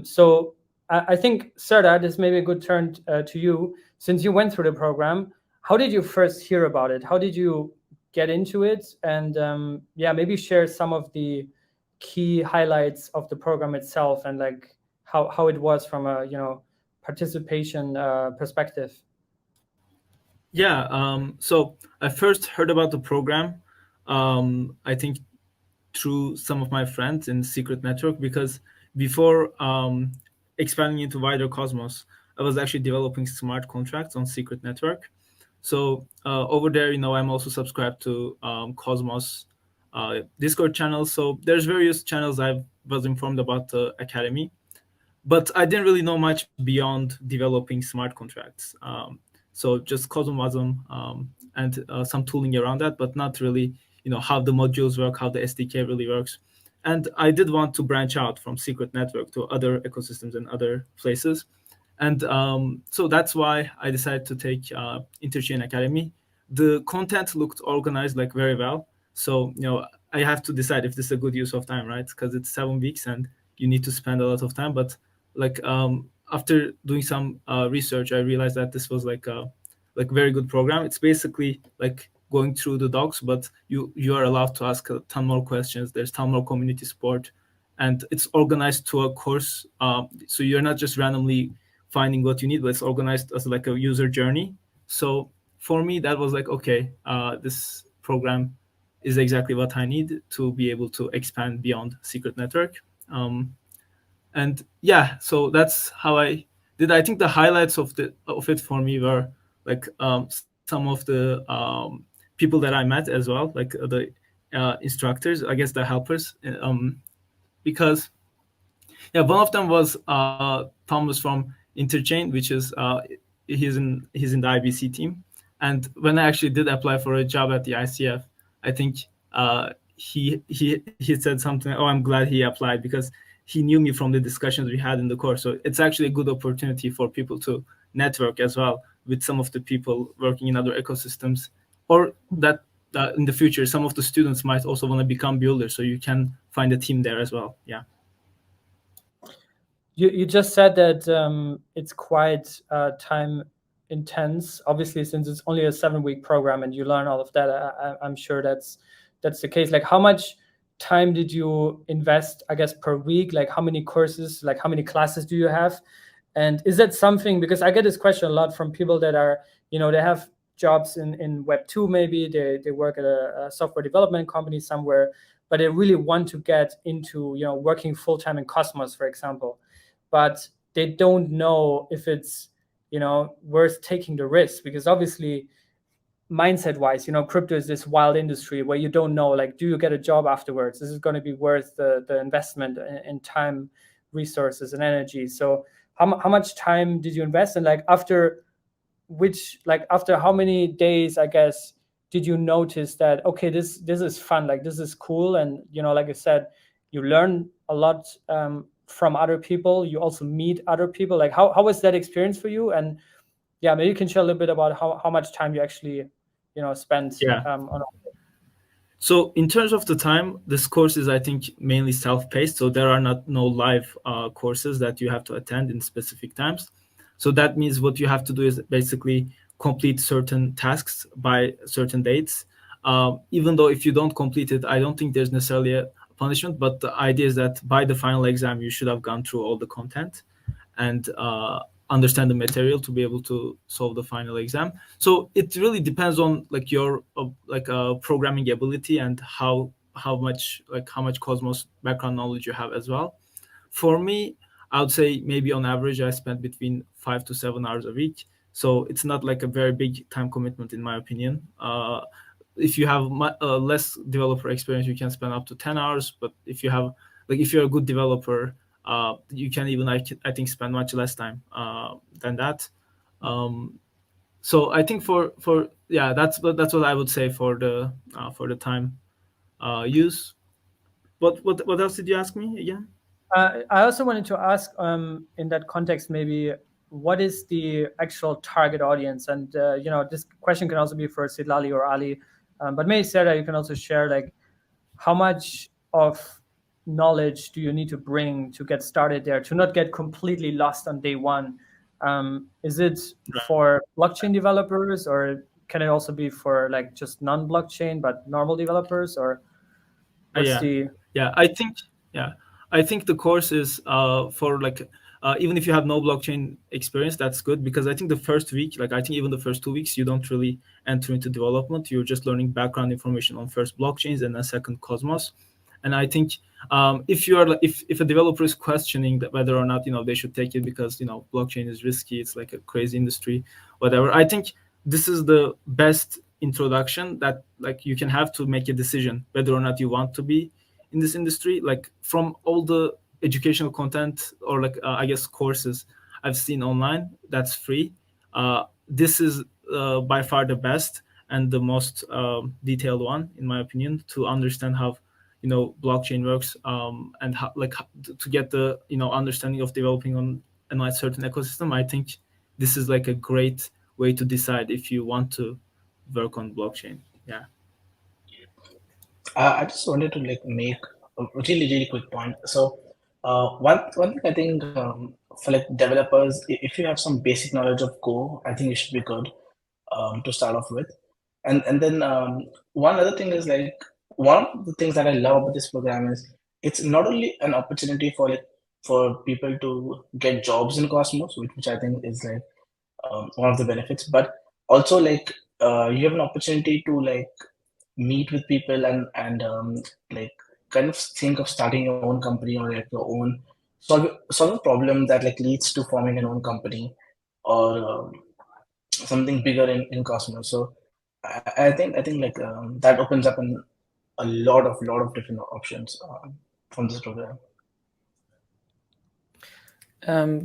So I think, Serda, this may be a good turn to you. Since you went through the program, how did you first hear about it? How did you get into it? And yeah, maybe share some of the key highlights of the program itself and like how it was from a participation perspective. Yeah, so I first heard about the program, I think through some of my friends in Secret Network, because before expanding into wider Cosmos, I was actually developing smart contracts on Secret Network. So over there, I'm also subscribed to Cosmos Discord channels. So there's various channels I was informed about the academy, but I didn't really know much beyond developing smart contracts. So just Cosmosm and some tooling around that, but not really, how the modules work, how the SDK really works. And I did want to branch out from Secret Network to other ecosystems and other places. And so that's why I decided to take Interchain Academy. The content looked organized like very well. So, I have to decide if this is a good use of time, right? Because it's 7 weeks and you need to spend a lot of time. But like after doing some research, I realized that this was like a very good program. It's basically like going through the docs, but you are allowed to ask a ton more questions. There's ton more community support, and it's organized to a course. So you're not just randomly finding what you need, but it's organized as like a user journey. So for me, that was like, okay, this program is exactly what I need to be able to expand beyond Secret Network. And yeah, so that's how I did. I think the highlights of it for me were like some of the people that I met as well, like the instructors, I guess the helpers, because yeah, one of them was Thomas from Interchain, which is he's in the IBC team. And when I actually did apply for a job at the ICF, I think he said something. Oh, I'm glad he applied because he knew me from the discussions we had in the course. So it's actually a good opportunity for people to network as well with some of the people working in other ecosystems, or that in the future some of the students might also want to become builders. So you can find a team there as well. Yeah. You just said that it's quite time intense. Obviously, since it's only a 7-week program and you learn all of that, I'm sure that's the case. Like, how much time did you invest, I guess, per week? Like, how many courses, like how many classes do you have? And is that something, because I get this question a lot from people that are, they have jobs in Web 2, maybe they work at a software development company somewhere, but they really want to get into, working full-time in Cosmos, for example. But they don't know if it's, worth taking the risk, because obviously mindset wise, crypto is this wild industry where you don't know, like, do you get a job afterwards? This is going to be worth the investment in time, resources, and energy. So how much time did you invest? And like after how many days, I guess, did you notice that, okay, this is fun, like this is cool, and like I said, you learn a lot from other people, you also meet other people. Like how was that experience for you? And yeah, maybe you can share a little bit about how much time you actually spent on. So in terms of the time, this course is, I think, mainly self-paced. So there are no live courses that you have to attend in specific times. So that means what you have to do is basically complete certain tasks by certain dates. Even though if you don't complete it, I don't think there's necessarily a punishment, but the idea is that by the final exam, you should have gone through all the content and understand the material to be able to solve the final exam. So it really depends on like your programming ability and how much Cosmos background knowledge you have as well. For me, I would say maybe on average I spent between 5 to 7 hours a week. So it's not like a very big time commitment in my opinion. If you have less developer experience, you can spend up to 10 hours. But if you're a good developer, you can even, I think, spend much less time than that. So I think for that's what I would say for the time use. What else did you ask me again? I also wanted to ask, in that context, maybe what is the actual target audience? And this question can also be for Sidlali or Ali, but maybe Sarah, you can also share like how much of knowledge do you need to bring to get started there, to not get completely lost on day one? Is it for blockchain developers, or can it also be for like just non-blockchain but normal developers, or what's I think the course is for like even if you have no blockchain experience, that's good, because I think the first week, like I think even the first 2 weeks, you don't really enter into development. You're just learning background information on first blockchains and then second Cosmos. And I think if you are if a developer is questioning that whether or not they should take it because blockchain is risky, it's like a crazy industry, whatever, I think this is the best introduction that like you can have to make a decision whether or not you want to be in this industry. Like from all the educational content or like I guess courses I've seen online that's free, this is by far the best and the most detailed one, in my opinion, to understand how blockchain works, and how, like, to get the understanding of developing on a certain ecosystem. I think this is like a great way to decide if you want to work on blockchain. Yeah. I just wanted to like make a really quick point. So one thing I think for like developers, if you have some basic knowledge of Go, I think it should be good to start off with. And then one other thing is like, one of the things that I love about this program is it's not only an opportunity for people to get jobs in Cosmos, which I think is like one of the benefits, but also like you have an opportunity to like meet with people and like kind of think of starting your own company, or like your own solve a problem that like leads to forming an own company, or something bigger in Cosmos. So I think like that opens up a lot of different options from this program.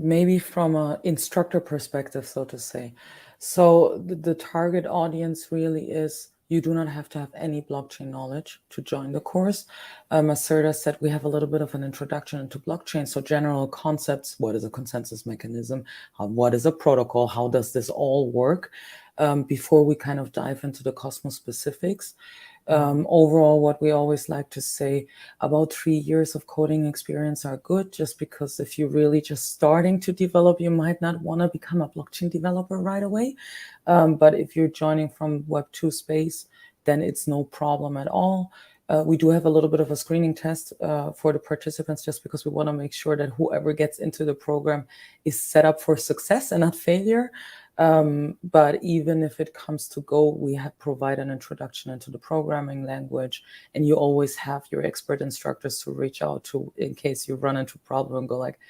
Maybe from an instructor perspective, so to say. So the target audience really is, you do not have to have any blockchain knowledge to join the course. As Serda said, we have a little bit of an introduction into blockchain. So general concepts: what is a consensus mechanism? What is a protocol? How does this all work? Before we kind of dive into the Cosmos specifics. Overall, what we always like to say, about 3 years of coding experience are good, just because if you're really just starting to develop, you might not want to become a blockchain developer right away. But if you're joining from Web 2 space, then it's no problem at all. We do have a little bit of a screening test for the participants, just because we want to make sure that whoever gets into the program is set up for success and not failure. But even if it comes to Go, we have provide an introduction into the programming language, and you always have your expert instructors to reach out to in case you run into a problem and go like,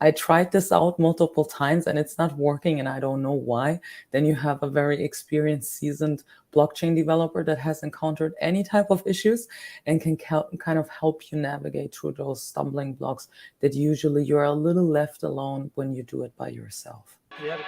I tried this out multiple times and it's not working and I don't know why. Then you have a very experienced, seasoned blockchain developer that has encountered any type of issues and can kind of help you navigate through those stumbling blocks that usually you're a little left alone when you do it by yourself. Yeah.